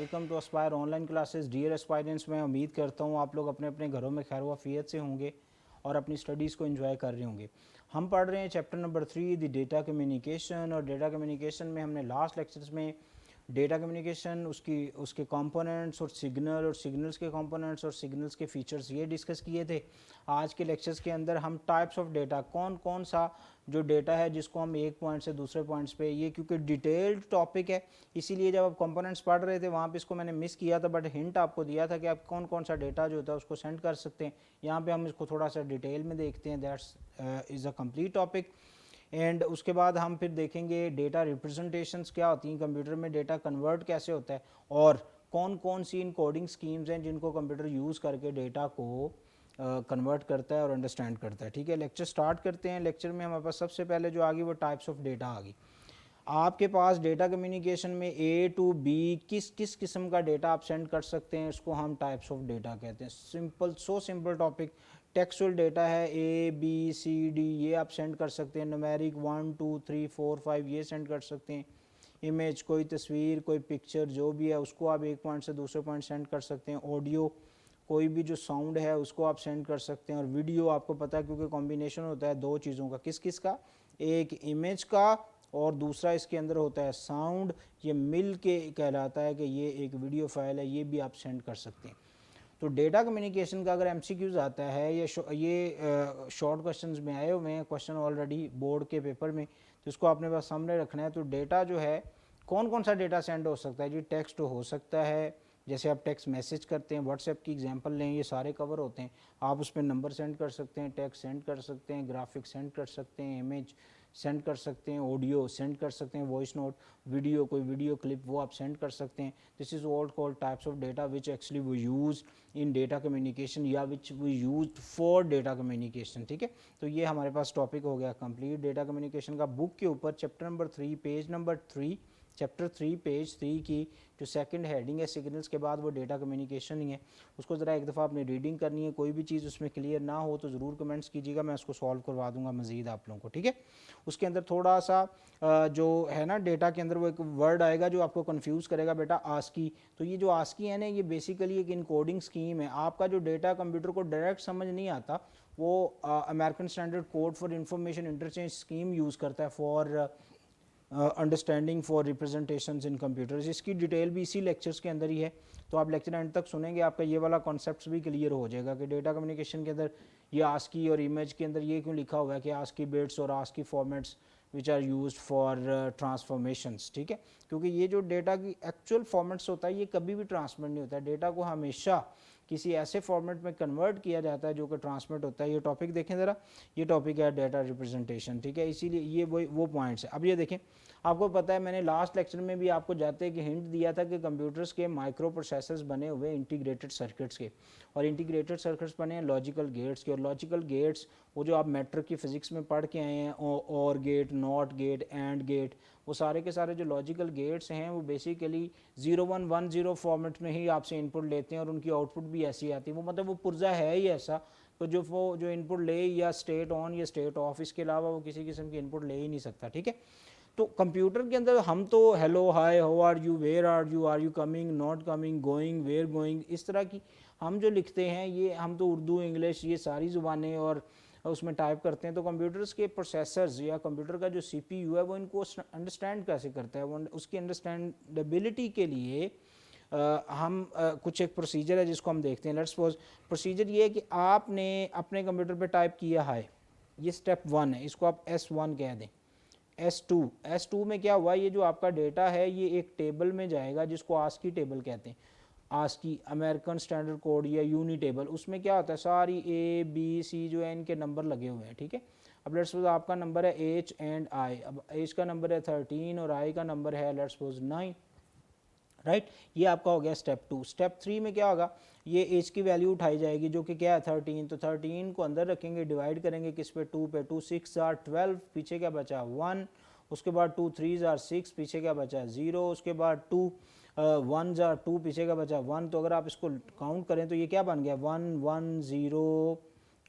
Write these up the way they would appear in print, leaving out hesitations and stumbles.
Welcome to aspire online classes. Dear aspirants, मैं उम्मीद करता हूँ आप लोग अपने अपने घरों में खैर वाफियत से होंगे और अपनी स्टडीज़ को एंजॉय कर रहे होंगे। हम पढ़ रहे हैं chapter number 3 the data communication. और डेटा कम्युनिकेशन में हमने लास्ट लेक्चर्स में डेटा कम्युनिकेशन उसके कंपोनेंट्स और सिग्नल्स के कंपोनेंट्स और सिग्नल्स के फीचर्स ये डिस्कस किए थे। आज के लेक्चर्स के अंदर हम टाइप्स ऑफ डेटा, कौन कौन सा जो डेटा है जिसको हम एक पॉइंट से दूसरे पॉइंट्स पे, ये क्योंकि डिटेल्ड टॉपिक है इसीलिए जब आप कंपोनेंट्स पढ़ रहे थे वहाँ पे इसको मैंने मिस किया था, बट हिंट आपको दिया था कि आप कौन कौन सा डेटा जो होता है उसको सेंड कर सकते हैं। यहाँ पे हम इसको थोड़ा सा डिटेल में देखते हैं। That's is a complete topic. And उसके बाद हम फिर देखेंगे डेटा रिप्रेजेंटेशंस क्या होती हैं, कंप्यूटर में डेटा कन्वर्ट कैसे होता है और कौन कौन सी इनकोडिंग स्कीम्स हैं जिनको कंप्यूटर यूज़ करके डेटा को कन्वर्ट करता है और अंडरस्टैंड करता है। ठीक है, लेक्चर स्टार्ट करते हैं। लेक्चर में हमारे पास सबसे पहले जो आ गई वो टाइप्स ऑफ डेटा आ गई। आपके पास डेटा कम्युनिकेशन में ए टू बी किस किस किस्म का डेटा आप सेंड कर सकते हैं, इसको हम टाइप्स ऑफ डेटा कहते हैं। Simple, so simple topic. Textual data है ए बी सी डी, ये आप सेंड कर सकते हैं। न्यूमेरिक 1 2 3 4 5 ये सेंड कर सकते हैं। इमेज, कोई तस्वीर, कोई पिक्चर जो भी है उसको आप एक पॉइंट से दूसरे पॉइंट सेंड कर सकते हैं। ऑडियो, कोई भी जो साउंड है उसको आप सेंड कर सकते हैं। और वीडियो आपको पता है क्योंकि कॉम्बिनेशन होता है दो चीज़ों का, किस किस का, एक इमेज का और दूसरा इसके अंदर होता है साउंड। ये मिल के कहलाता है कि ये एक वीडियो फाइल है, ये भी आप सेंड कर सकते हैं। तो डेटा कम्युनिकेशन का अगर एमसीक्यूज आता है ये शॉर्ट क्वेश्चंस में आए हुए हैं, क्वेश्चन ऑलरेडी बोर्ड के पेपर में, तो इसको आपने पास सामने रखना है। तो डेटा जो है, कौन कौन सा डेटा सेंड हो सकता है जी? टेक्स्ट हो सकता है, जैसे आप टेक्स्ट मैसेज करते हैं, व्हाट्सएप की एग्जांपल लें, ये सारे कवर होते हैं। आप उस पर नंबर सेंड कर सकते हैं, टेक्स्ट सेंड कर सकते हैं, ग्राफिक सेंड कर सकते हैं, इमेज सेंड कर सकते हैं, ऑडियो सेंड कर सकते हैं, वॉइस नोट, वीडियो, कोई वीडियो क्लिप वो आप सेंड कर सकते हैं। This is all called types of data which actually we use in data communication या which we use for data communication. ठीक है, तो ये हमारे पास टॉपिक हो गया कंप्लीट डेटा कम्युनिकेशन का। बुक के ऊपर chapter number 3 page number 3, chapter 3 page 3 की जो सेकंड हेडिंग है सिग्नल्स के बाद वो डेटा कम्युनिकेशन ही है। उसको ज़रा एक दफ़ा आपने रीडिंग करनी है। कोई भी चीज़ उसमें क्लियर ना हो तो ज़रूर कमेंट्स कीजिएगा, मैं उसको सॉल्व करवा दूंगा मज़ीद आप लोगों को। ठीक है, उसके अंदर थोड़ा सा जो है ना डेटा के अंदर वो एक वर्ड आएगा जो आपको कंफ्यूज करेगा बेटा, आस्की। तो ये जो आस्की है ना, ये बेसिकली एक इनकोडिंग स्कीम है। आपका जो डेटा कंप्यूटर को डायरेक्ट समझ नहीं आता, वो American standard code for information interchange scheme use करता है for understanding for representations in computers. इसकी डिटेल भी इसी लेक्चर्स के अंदर ही है, तो आप लेक्चर एंड तक सुनेंगे, आपका ये वाला कॉन्सेप्ट भी क्लियर हो जाएगा कि डेटा कम्युनिकेशन के अंदर ये आस्की और इमेज के अंदर ये क्यों लिखा हुआ है कि आस्की बिट्स और ASCII formats which are use for transformations. ठीक है, क्योंकि ये जो डेटा की एक्चुअल फॉर्मेट्स होता है ये कभी भी ट्रांसमिट नहीं होता है, डेटा को हमेशा किसी ऐसे फॉर्मेट में कन्वर्ट किया जाता है जो कि ट्रांसमिट होता है। ये टॉपिक देखें ज़रा, ये टॉपिक है डेटा रिप्रेजेंटेशन। ठीक है, इसीलिए ये वो पॉइंट्स है। अब ये देखें, आपको पता है मैंने लास्ट लेक्चर में भी आपको जाते कि हिंट दिया था कि कंप्यूटर्स के माइक्रो प्रोसेसर्स बने हुए इंटीग्रेटेड सर्किट्स के, और इंटीग्रेटेड सर्किट्स बने हैं लॉजिकल गेट्स के। और लॉजिकल गेट्स वो जो आप मैट्रिक की फिजिक्स में पढ़ के आए हैं, or gate, not gate, and gate, वो सारे के सारे जो लॉजिकल गेट्स हैं वो बेसिकली 0110 फॉर्मेट में ही आपसे इनपुट लेते हैं और उनकी आउटपुट भी ऐसी आती है। वो मतलब वो पुर्जा है ही ऐसा, तो जो इनपुट ले या स्टेट ऑन या स्टेट ऑफ, इसके अलावा वो किसी किस्म की इनपुट ले ही नहीं सकता। ठीक है, तो कंप्यूटर के अंदर हम तो hello, hi, how are you, where are you coming, not coming, going, where going, इस तरह की हम जो लिखते हैं, ये हम तो उर्दू, इंग्लिश, ये सारी ज़ुबानें और उसमें टाइप करते हैं। तो कंप्यूटर्स के प्रोसेसर्स या कंप्यूटर का जो सीपीयू है वो इनको अंडरस्टैंड कैसे करता है, वो उसकी अंडरस्टैंडेबिलिटी के लिए कुछ एक प्रोसीजर है जिसको हम देखते हैं। लेट्स सपोज प्रोसीजर ये है कि आपने अपने कंप्यूटर पे टाइप किया हाय, ये स्टेप 1 है, इसको आप S1 कह दें। S2 में क्या हुआ, ये जो आपका डेटा है ये एक टेबल में जाएगा जिसको आस्की टेबल कहते हैं। आस्की अमेरिकन स्टैंडर्ड कोड या यूनी टेबल, उसमें क्या होता है, सारी A B C जो है इनके नंबर लगे हुए हैं। ठीक है, अब लेट्स सपोज आपका नंबर है H एंड I, अब H का नंबर है 13 और I का नंबर है लेट्स सपोज 9। राइट, ये आपका हो गया स्टेप 2। स्टेप 3 में क्या होगा, ये एज की वैल्यू उठाई जाएगी जो कि क्या है 13, तो 13 को अंदर रखेंगे, डिवाइड करेंगे किस पे, 2 पे। 2 6 आर 12, पीछे क्या बचा 1, उसके बाद 2 3 आर 6, पीछे क्या बचा 0, उसके बाद 2 1 आर 2, पीछे का बचा 1। तो अगर आप इसको काउंट करें तो ये क्या बन गया 1 1 0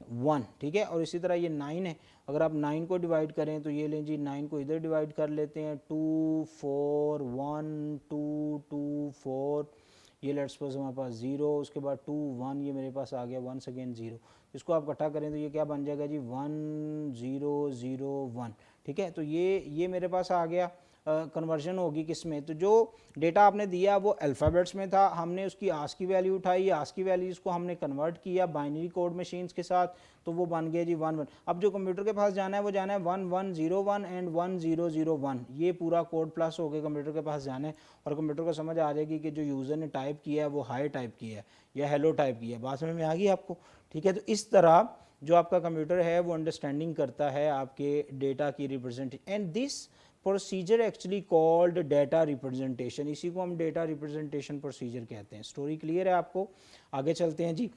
1। ठीक है, और इसी तरह ये 9 है, अगर आप 9 को डिवाइड करें तो ये लें जी 9 को इधर डिवाइड कर लेते हैं, 2 4 1 2 2 4 ये लेट्स सपोज हमारे पास 0, उसके बाद 2 1, ये मेरे पास आ गया वंस अगेन 0। इसको आप इकट्ठा करें तो ये क्या बन जाएगा जी 1 0 0 1। ठीक है, तो ये मेरे पास आ गया कन्वर्जन होगी किस में, तो जो डेटा आपने दिया वो अल्फ़ाबेट्स में था, हमने उसकी आस्की वैल्यू उठाई, आस्की वैल्यूज़ को हमने कन्वर्ट किया बाइनरी कोड मशीन्स के साथ, तो वो बन गया जी 1 1। अब जो कंप्यूटर के पास जाना है वो जाना है 1 1 0 1 एंड 1 0 0 1, ये पूरा कोड प्लस हो के कंप्यूटर के पास जाना है, और कंप्यूटर को समझ आ जाएगी कि जो यूज़र ने टाइप किया है वो हाई टाइप किया है या हेलो टाइप किया है। बात समझ में आ गई आपको? ठीक है, तो इस तरह जो आपका कंप्यूटर है वो अंडरस्टैंडिंग करता है आपके डेटा की representation, and this procedure actually called data representation, इसी को हम डेटा रिप्रेजेंटेशन प्रोसीजर कहते हैं। स्टोरी क्लियर है आपको? आगे चलते हैं जी,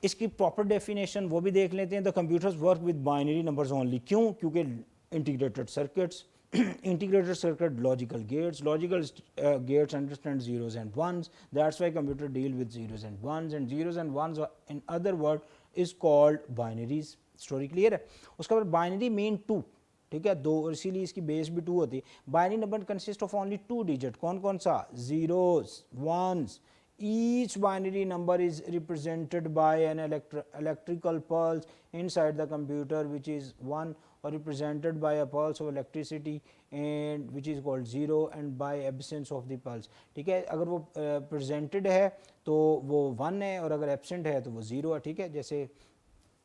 इसकी प्रॉपर डेफिनेशन वो भी देख लेते हैं। The computers work with binary numbers only, क्यों? क्योंकि integrated circuits integrated circuit, logical gates understand zeros and ones, that's why computer deal with zeros and ones, and zeros and ones in other word is called binaries। Story clear है? उसके बाद binary mean to, ठीक है, दो, और इसीलिए इसकी base भी 2 होती है। Binary number consist of only 2 digit, कौन कौन सा? zeros, ones। each binary number is represented by an electrical pulse inside the computer which is 1, or represented by a pulse of electricity and which is called 0, and by absence of the pulse। ठीक है, अगर वो presented है तो वो 1 है, और अगर absent है तो वो 0 है। ठीक है, जैसे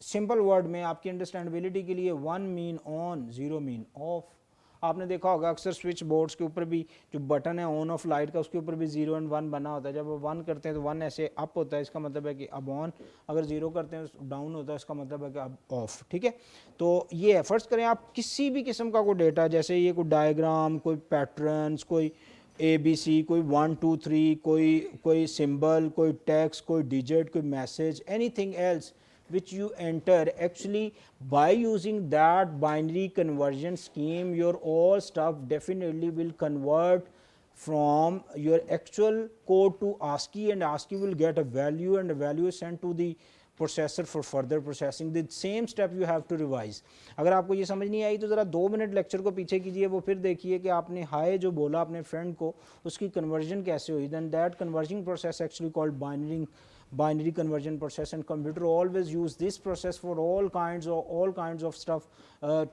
सिंपल वर्ड में आपकी अंडरस्टैंडेबिलिटी के लिए 1 मीन ऑन, 0 मीन ऑफ। आपने देखा होगा अक्सर स्विच बोर्ड्स के ऊपर भी जो बटन है ऑन ऑफ लाइट का, उसके ऊपर भी 0 एंड 1 बना होता है। जब वो 1 करते हैं तो 1 ऐसे अप होता है, इसका मतलब है कि अब ऑन, अगर 0 करते हैं तो डाउन होता है, इसका मतलब है कि अब ऑफ। ठीक है, तो ये है, फर्स्ट करें आप किसी भी किस्म का कोई डेटा, जैसे ये कोई डायग्राम, कोई पैटर्न्स, कोई ABC, कोई 1 2 3, कोई सिंबल, कोई टेक्स्ट, कोई डिजिट, कोई message, anything else which you enter, actually by using that binary conversion scheme your all stuff definitely will convert from your actual code to ASCII, and ASCII will get a value, and the value is sent to the processor for further processing। the same step you have to revise। अगर आपको ये समझ नहीं आई तो ज़रा 2 minute lecture को पीछे कीजिए, वो फिर देखिए कि आपने हाय जो बोला अपने फ्रेंड को उसकी कन्वर्जन कैसे हुई। then that conversion process actually called binary conversion process, and computer always use this process for all kinds of stuff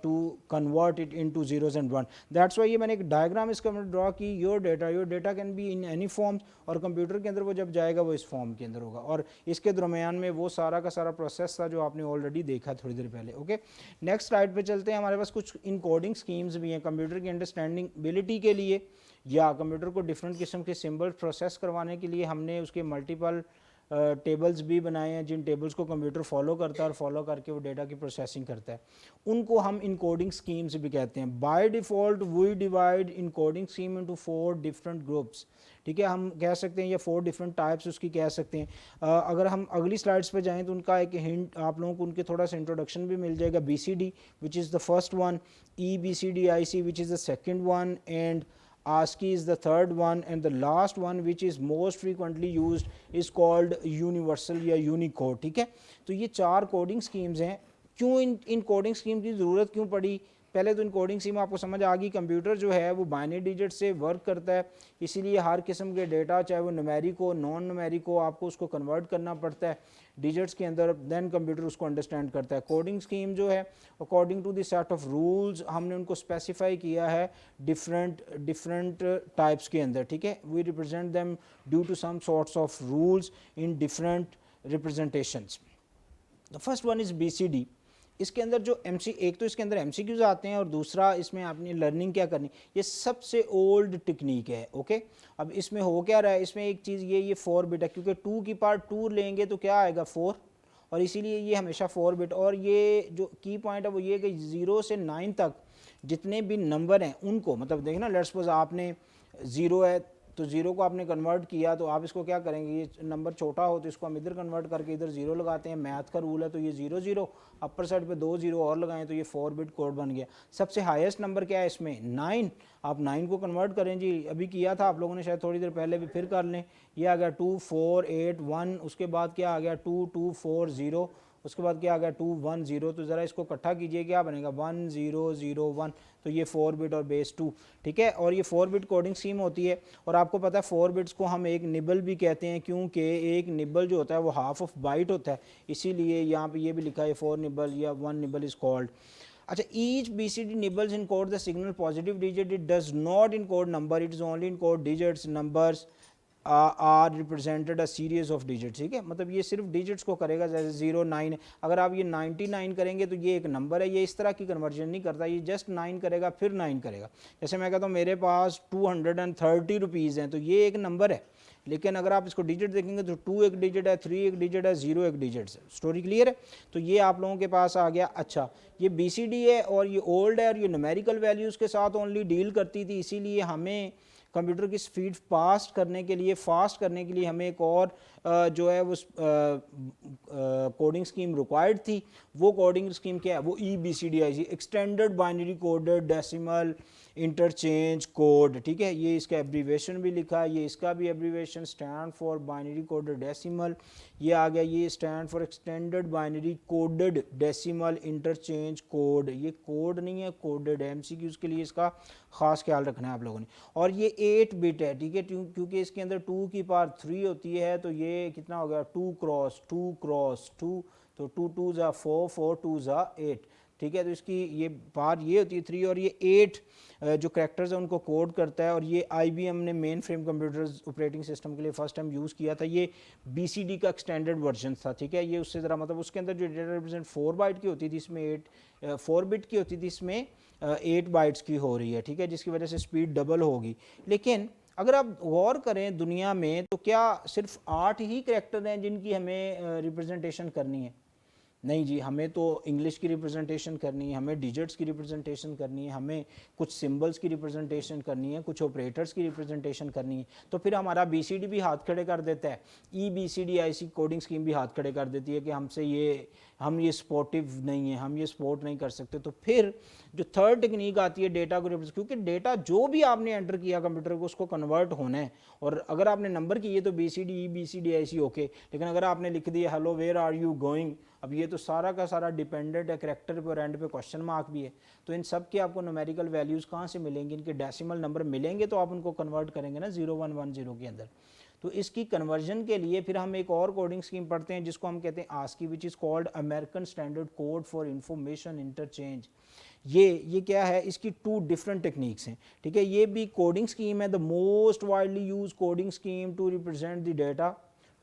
to convert it into zeros and one। that's why ये मैंने एक diagram इसका draw की। Your data can be in any form, और computer के अंदर वो जब जाएगा वो इस फॉर्म के अंदर होगा, और इसके दरमियान में वो सारा का सारा प्रोसेस था जो आपने ऑलरेडी देखा थोड़ी देर पहले। ओके, नेक्स्ट स्लाइड पे चलते हैं। हमारे पास कुछ इनकोडिंग स्कीम्स भी हैं कंप्यूटर की अंडरस्टैंडिंगबिलिटी के लिए, या कंप्यूटर को डिफरेंट किस्म के सिंबल प्रोसेस करवाने के लिए हमने उसके मल्टीपल टेबल्स भी बनाए हैं, जिन टेबल्स को कंप्यूटर फॉलो करता है और फॉलो करके वो डेटा की प्रोसेसिंग करता है, उनको हम इनकोडिंग स्कीम्स भी कहते हैं। By default we divide encoding scheme into 4 different groups. ठीक है, हम कह सकते हैं या 4 डिफरेंट टाइप्स उसकी कह सकते हैं। अगर हम अगली स्लाइड्स पे जाएं तो उनका एक हिंट आप लोगों को उनके थोड़ा सा इंट्रोडक्शन भी मिल जाएगा। BCD which is the first one, EBCDIC which is the second one, and ASCII is the third one, and the last one which is most frequently used is called universal या Unicode। ठीक है, तो ये 4 coding schemes हैं। क्यों in coding scheme की ज़रूरत क्यों पड़ी? पहले तो इन कोडिंग स्कीम आपको समझ आ गई, कंप्यूटर जो है वो बाइनरी डिजिट से वर्क करता है, इसीलिए हर किस्म के डेटा चाहे वो न्यूमेरिक हो नॉन न्यूमेरिक हो आपको उसको कन्वर्ट करना पड़ता है डिजिट्स के अंदर, देन कंप्यूटर उसको अंडरस्टैंड करता है। कोडिंग स्कीम जो है according to the set of rules हमने उनको स्पेसिफाई किया है डिफरेंट टाइप्स के अंदर। ठीक है, we represent them due to some sorts of rules in different representations. The first one is BCD। इसके अंदर जो एक तो इसके अंदर MCQs आते हैं, और दूसरा इसमें आपने लर्निंग क्या करनी, ये सबसे ओल्ड टेक्निक है। ओके, अब इसमें हो क्या रहा है, इसमें एक चीज़ ये 4 बिट है, क्योंकि 2 की पार्ट 2 लेंगे तो क्या आएगा 4, और इसीलिए ये हमेशा 4 बिट। और ये जो की पॉइंट है वो ये कि 0 से 9 तक जितने भी नंबर हैं उनको, मतलब देखना लेट्स सपोज आपने 0 है तो 0 को आपने कन्वर्ट किया, तो आप इसको क्या करेंगे, ये नंबर छोटा हो तो इसको हम इधर कन्वर्ट करके इधर 0 लगाते हैं, मैथ का रूल है, तो ये 0 0 अपर साइड पे 2 0 और लगाएं तो ये 4 बिट कोड बन गया। सबसे हाईएस्ट नंबर क्या है इसमें 9, आप 9 को कन्वर्ट करें जी, अभी किया था आप लोगों ने शायद थोड़ी देर पहले, भी फिर कर लें। ये आ गया 2 4 8 1, उसके बाद क्या आ गया 2 2 4 0, उसके बाद क्या आ गया 2 1 0, तो ज़रा इसको इकट्ठा कीजिए, क्या बनेगा 1 0 0 1, तो ये 4 बिट और बेस 2, ठीक है। और ये 4 बिट कोडिंग स्कीम होती है, और आपको पता है 4 बिट्स को हम एक निबल भी कहते हैं, क्योंकि एक निबल जो होता है वो हाफ ऑफ बाइट होता है, इसीलिए यहाँ पे ये भी लिखा है 4 निबल या 1 निबल इज़ कॉल्ड। अच्छा, each BCD nibbles encode the signal positive digit, it does not encode number, it is only encode digits, numbers are represented a series of digits, ठीक है। मतलब ये सिर्फ डिजिट्स को करेगा, जैसे 0 9, अगर आप ये 99 करेंगे तो ये एक नंबर है, ये इस तरह की कन्वर्जन नहीं करता, ये जस्ट 9 करेगा फिर 9 करेगा। जैसे मैं कहता हूँ मेरे पास 230 रुपीज़ हैं, तो ये एक नंबर है, लेकिन अगर आप इसको डिजिट देखेंगे तो 2 एक डिजिट है, 3 एक डिजिट है, 0 एक डिजिट है। स्टोरी क्लियर है? तो ये आप लोगों के पास आ गया। अच्छा, ये BCD है और ये ओल्ड है और ये न्यूमेरिकल वैल्यूज़ के साथ ओनली डील करती थी, इसीलिए हमें कंप्यूटर की स्पीड फास्ट करने के लिए हमें एक और जो है वो कोडिंग स्कीम रिक्वायर्ड थी। वो कोडिंग स्कीम क्या है? वो EBCDIC, extended binary coded decimal interchange code, ठीक है। ये इसका एब्रीवेशन भी लिखा है, ये इसका भी abbreviation stand for binary coded decimal, ये आ गया, ये stand for extended binary coded decimal interchange code. ये कोड नहीं है, कोडेड है, MCQs के लिए इसका ख़ास ख्याल रखना है आप लोगों ने। और ये 8 बिट है, ठीक है, क्योंकि इसके अंदर 2 की पावर 3 होती है, तो ये कितना हो गया 2 क्रॉस 2 क्रॉस 2, तो 2 2 ज़ा 4 4 2 ज़ा 8, ठीक है। तो इसकी ये पावर ये होती है 3 और ये 8 जो करैक्टर्स हैं उनको कोड करता है। और ये IBM ने main frame computers operating system के लिए फर्स्ट टाइम यूज़ किया था। ये BCD का एक्सटेंडेड वर्जन था, ठीक है। ये उससे ज़रा मतलब उसके अंदर जो डेटा रिप्रेजेंट 4 बाइट की होती थी, इसमें 4 बिट की होती थी, इसमें 8 बाइट्स की हो रही है, ठीक है, जिसकी वजह से स्पीड डबल होगी। लेकिन अगर आप गौर करें दुनिया में, तो क्या सिर्फ 8 ही करैक्टर हैं जिनकी हमें रिप्रेजेंटेशन करनी है? नहीं जी, हमें तो इंग्लिश की रिप्रेजेंटेशन करनी है, हमें डिजिट्स की रिप्रेजेंटेशन करनी है, हमें कुछ सिंबल्स की रिप्रेजेंटेशन करनी है, कुछ ऑपरेटर्स की रिप्रेजेंटेशन करनी है। तो फिर हमारा BCD भी हाथ खड़े कर देता है, EBCDIC कोडिंग स्कीम भी हाथ खड़े कर देती है कि हम ये सपोर्टिव नहीं है, हम ये सपोर्ट नहीं कर सकते। तो फिर जो थर्ड टेक्निक आती है डेटा को रिप्रेजेंट, क्योंकि डेटा जो भी आपने एंटर किया कंप्यूटर को उसको कन्वर्ट होना है, और अगर आपने नंबर किए तो BCD EBCDIC ओके, लेकिन अगर आपने लिख दिया hello where are you going, अब ये तो सारा का सारा डिपेंडेंट है करैक्टर पे और एंड पे क्वेश्चन मार्क भी है। तो इन सब के आपको न्यूमेरिकल वैल्यूज़ कहाँ से मिलेंगे? इनके डेसिमल नंबर मिलेंगे तो आप उनको कन्वर्ट करेंगे ना 0 1 1 0 के अंदर। तो इसकी कन्वर्जन के लिए फिर हम एक और कोडिंग स्कीम पढ़ते हैं जिसको हम कहते हैं ASCII, which is called American standard code for information interchange. ये क्या है? इसकी 2 डिफरेंट टेक्निक्स हैं, ठीक है। ये भी कोडिंग स्कीम है, the most widely use coding scheme to represent the data,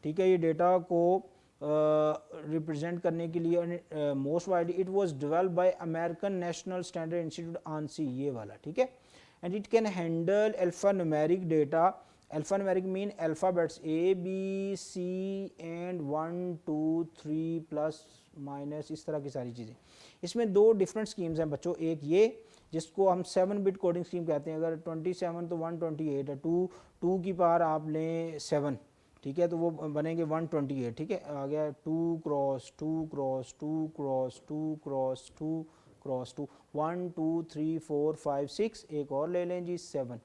ठीक है। ये डेटा को रिप्रेजेंट करने के लिए most widely it was developed by American National Standard Institute ANSI, ये वाला, ठीक है। And it can handle alpha numeric data. Alpha numeric mean alphabets ABC and 1 2 3 plus minus, इस तरह की सारी चीज़ें। इसमें 2 डिफरेंट स्कीम्स हैं बच्चों, एक ये जिसको हम 7 बिट कोडिंग स्कीम कहते हैं, अगर 27 तो 128 है, 2 की पावर आप लें 7, ठीक है, तो वो बनेंगे 128, ठीक है। आ गया 2 cross 2 cross 2 cross 2 cross 2 cross 2, 1 2 3 4 5 6, एक और ले लें जी 7,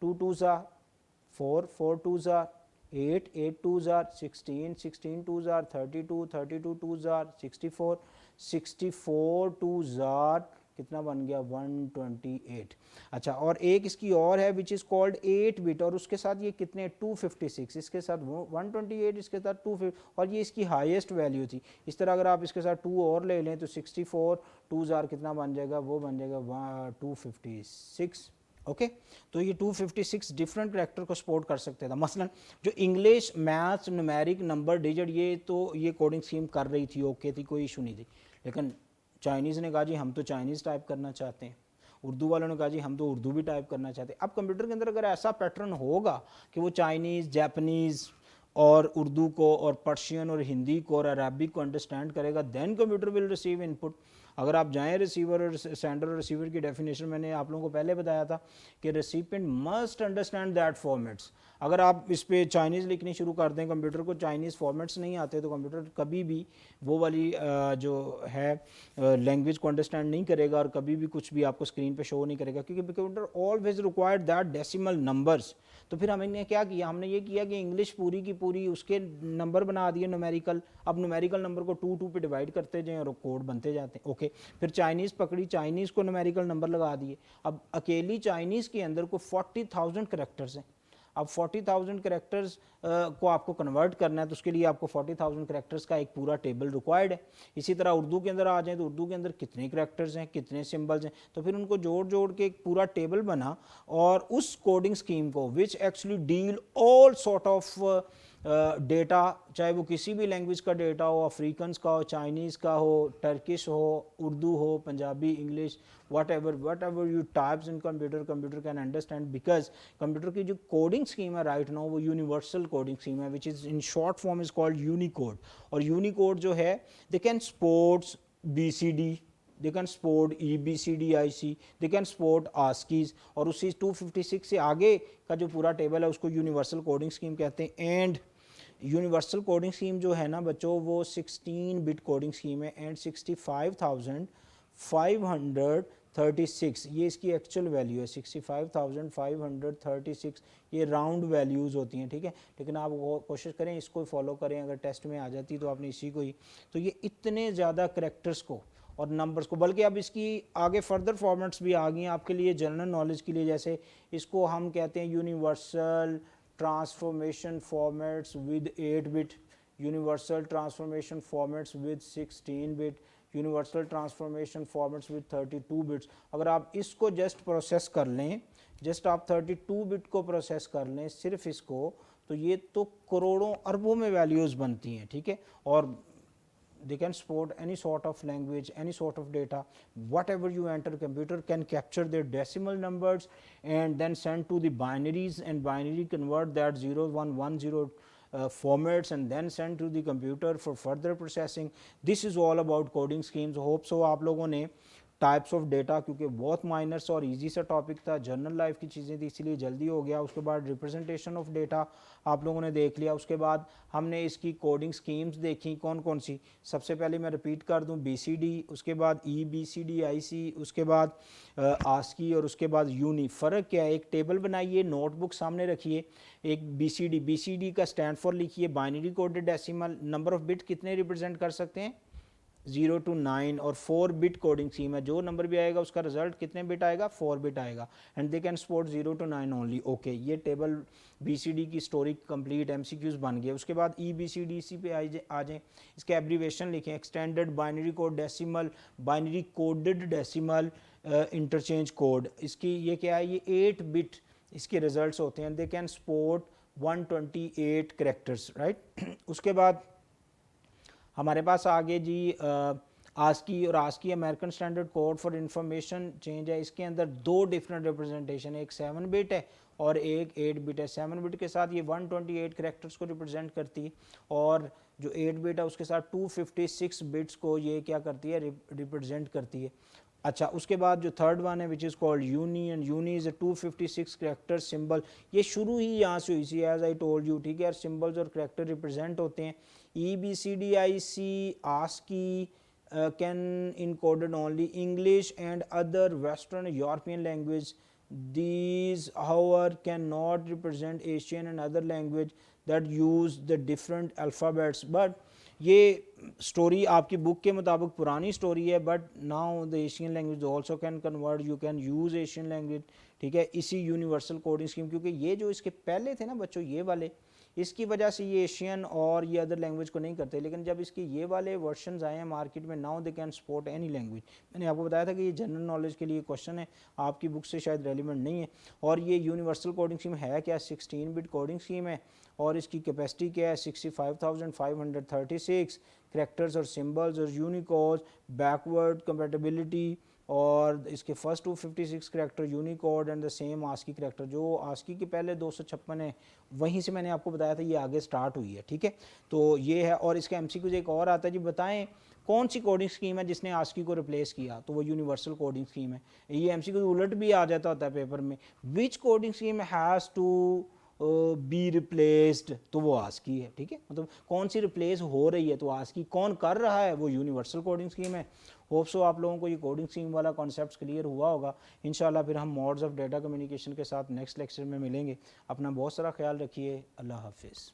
2 2 ज़ा 4 4 2 ज़ा 8 8 2 ज़ा 16 16 2 ज़ा 32 32 2 ज़ा 64 64 2 ज़ा कितना बन गया 128। अच्छा, और एक इसकी और है विच इज़ कॉल्ड 8 बिट, और उसके साथ ये कितने 256, इसके साथ 128, इसके साथ 250, और ये इसकी हाईएस्ट वैल्यू थी। इस तरह अगर आप इसके साथ 2 और ले लें तो 64 2 ज़ार कितना बन जाएगा, वो बन जाएगा 256, ओके। तो ये 256 डिफरेंट करैक्टर को सपोर्ट कर सकते था। मसलन जो English, maths, numeric, number, digit, ये कोडिंग स्कीम कर रही थी, ओके थी, कोई इशू नहीं थी। लेकिन चाइनीज़ ने कहा जी हम तो चाइनीज़ टाइप करना चाहते हैं, उर्दू वालों ने कहा जी हम तो उर्दू भी टाइप करना चाहते हैं। अब कंप्यूटर के अंदर अगर ऐसा पैटर्न होगा कि वो चाइनीज़, जापानीज़ और उर्दू को और पर्शियन और हिंदी को और अरबिक को अंडरस्टैंड करेगा, then computer will receive input. अगर आप जाएं रिसीवर और सेंडर और रिसीवर की डेफिनेशन मैंने आप लोगों को पहले बताया था कि recipient must understand that formats. अगर आप इस पर चाइनीज़ लिखनी शुरू कर दें, कंप्यूटर को चाइनीज़ फॉर्मेट्स नहीं आते तो कंप्यूटर कभी भी वो वाली जो है लैंग्वेज को अंडरस्टैंड नहीं करेगा और कभी भी कुछ भी आपको स्क्रीन पे शो नहीं करेगा, क्योंकि computer always required that decimal numbers. तो फिर हमने क्या किया, हमने ये किया कि इंग्लिश पूरी की पूरी उसके नंबर बना दिए न्यूमेरिकल। अब न्यूमेरिकल नंबर को 2 2 पे डिवाइड करते जाएं और कोड बनते जाते हैं। ओके, फिर चाइनीज़ पकड़ी, चाइनीज़ को न्यूमेरिकल नंबर लगा दिए। अब अकेली चाइनीज़ के अंदर को 40,000 करेक्टर्स हैं। अब 40,000 करेक्टर्स को आपको कन्वर्ट करना है तो उसके लिए आपको 40,000 करेक्टर्स का एक पूरा टेबल रिक्वायर्ड है। इसी तरह उर्दू के अंदर आ जाएं तो उर्दू के अंदर कितने करेक्टर्स हैं, कितने सिंबल्स हैं, तो फिर उनको जोड़ जोड़ के एक पूरा टेबल बना और उस कोडिंग स्कीम को which actually deal all sort of data, चाहे वो किसी भी लैंग्वेज का डेटा हो, अफ्रीकन्स का हो, चाइनीज़ का हो, टर्किश हो, उर्दू हो, Punjabi, English, what ever you types in computer, computer can understand, because computer की जो कोडिंग स्कीम है राइट नाउ वो यूनिवर्सल कोडिंग स्कीम है which is in short form is called Unicode. और यूनिकोड जो है they can supports BCD, they can support EBCDIC, they can support ASCII, और उसी 256 से आगे का जो पूरा टेबल है उसको यूनिवर्सल कोडिंग स्कीम कहते हैं। एंड यूनिवर्सल कोडिंग स्कीम जो है ना बच्चों वो 16 बिट कोडिंग स्कीम है एंड 65,536 ये इसकी एक्चुअल वैल्यू है। 65,536 ये राउंड वैल्यूज़ होती हैं, ठीक है। लेकिन आप वो कोशिश करें इसको फॉलो करें, अगर टेस्ट में आ जाती तो आपने इसी को ही, तो ये इतने ज़्यादा करेक्टर्स को और नंबर्स को, बल्कि अब इसकी आगे फर्दर फॉर्मेट्स भी आ गई हैं आपके लिए जनरल नॉलेज के लिए। जैसे इसको हम कहते हैं universal transformation formats with 8 bit, universal transformation formats with 16 bit, universal transformation formats with 32 bits. अगर आप इसको जस्ट प्रोसेस कर लें, जस्ट आप 32 बिट को प्रोसेस कर लें सिर्फ इसको, तो ये तो करोड़ों अरबों में वैल्यूज़ बनती हैं, ठीक है। और they can support any sort of language, any sort of data, whatever you enter, computer can capture their decimal numbers and then send to the binaries, and binary convert that 0110 formats and then send to the computer for further processing. This is all about coding schemes. Hope so आप लोगों ने types of data, क्योंकि बहुत miners और easy सा topic था, general life की चीज़ें थी इसलिए जल्दी हो गया। उसके बाद रिप्रेजेंटेशन ऑफ डेटा आप लोगों ने देख लिया। उसके बाद हमने इसकी कोडिंग स्कीम्स देखी कौन कौन सी। सबसे पहले मैं रिपीट कर दूं BCD, उसके बाद EBCDIC, उसके बाद ASCII और उसके बाद यूनी। फ़र्क क्या है, एक टेबल बनाइए, नोटबुक सामने रखिए, एक BCD का स्टैंड फॉर लिखिए, binary coded decimal, number of bit कितने रिप्रेजेंट कर सकते हैं 0 to 9, और 4 बिट कोडिंग स्कीम है, जो नंबर भी आएगा उसका रिजल्ट कितने बिट आएगा 4 बिट आएगा, and they can support 0 to 9 only. Okay, ये टेबल BCD की स्टोरी कंप्लीट, MCQs बन गया। उसके बाद EBCDC पे आ जाएं, इसके एब्रीवेशन लिखें, extended binary code decimal, binary coded decimal interchange code. इसकी ये क्या है, ये 8 बिट इसके रिजल्ट्स होते हैं, they can support 128 characters, right. उसके बाद हमारे पास आगे जी ASCII, और ASCII American standard code for information change है। इसके अंदर 2 डिफरेंट रिप्रेजेंटेशन है, एक 7 बिट है और एक 8 बिट है। 7 बिट के साथ ये 128 करेक्टर्स को रिप्रेजेंट करती है, और जो 8 बिट है उसके साथ 256 बिट्स को ये क्या करती है, रिप्रेजेंट करती है। अच्छा, उसके बाद जो थर्ड वन है which is called uni, and uni is a 256 character symbol. ये शुरू ही यहाँ से हुई सी, एज आई टोल्ड यू, ठीक है। और सिंबल्स और करेक्टर रिप्रेजेंट होते हैं। EBCDIC, ASCII can encoded only English and other Western European language. These, however, cannot represent Asian and other language that use the different alphabets. But ये story आपकी book के मुताबिक पुरानी स्टोरी है, but now the Asian language also can convert, you can use Asian language, ठीक है, इसी universal coding scheme. क्योंकि ये जो इसके पहले थे ना बच्चों, ये वाले, इसकी वजह से ये एशियन और ये अदर लैंग्वेज को नहीं करते, लेकिन जब इसके ये वाले वर्जन्स आए हैं मार्केट में, now they can support any language. मैंने आपको बताया था कि ये जनरल नॉलेज के लिए क्वेश्चन है, आपकी बुक से शायद रेलिवेंट नहीं है। और ये यूनिवर्सल कोडिंग स्कीम है क्या, 16 बिट कोडिंग स्कीम है, और इसकी कैपेसिटी क्या है 65,536 करेक्टर्स और सिंबल्स और यूनिकोड, बैकवर्ड कंपैटिबिलिटी, और इसके first 256 character Unicode and the same ASCII character. जो ASCII के पहले 256 है, वहीं से मैंने आपको बताया था ये आगे स्टार्ट हुई है, ठीक है। तो ये है, और इसका MCQ एक और आता है जी, बताएं कौन सी कोडिंग स्कीम है जिसने ASCII को रिप्लेस किया, तो वो यूनिवर्सल कोडिंग स्कीम है। ये MCQ उलट भी आ जाता होता है पेपर में, which coding scheme has to be replaced, तो वो आस्की है, ठीक है। मतलब कौन सी रिप्लेस हो रही है तो आस्की, कौन कर रहा है वो यूनिवर्सल कोडिंग स्कीम है। होप सो आप लोगों को ये कोडिंग स्कीम वाला कॉन्सेप्ट क्लियर हुआ होगा। इंशाल्लाह फिर हम मोड्स ऑफ डेटा कम्युनिकेशन के साथ नेक्स्ट लेक्चर में मिलेंगे। अपना बहुत सारा ख्याल रखिए। अल्लाह हाफिज़।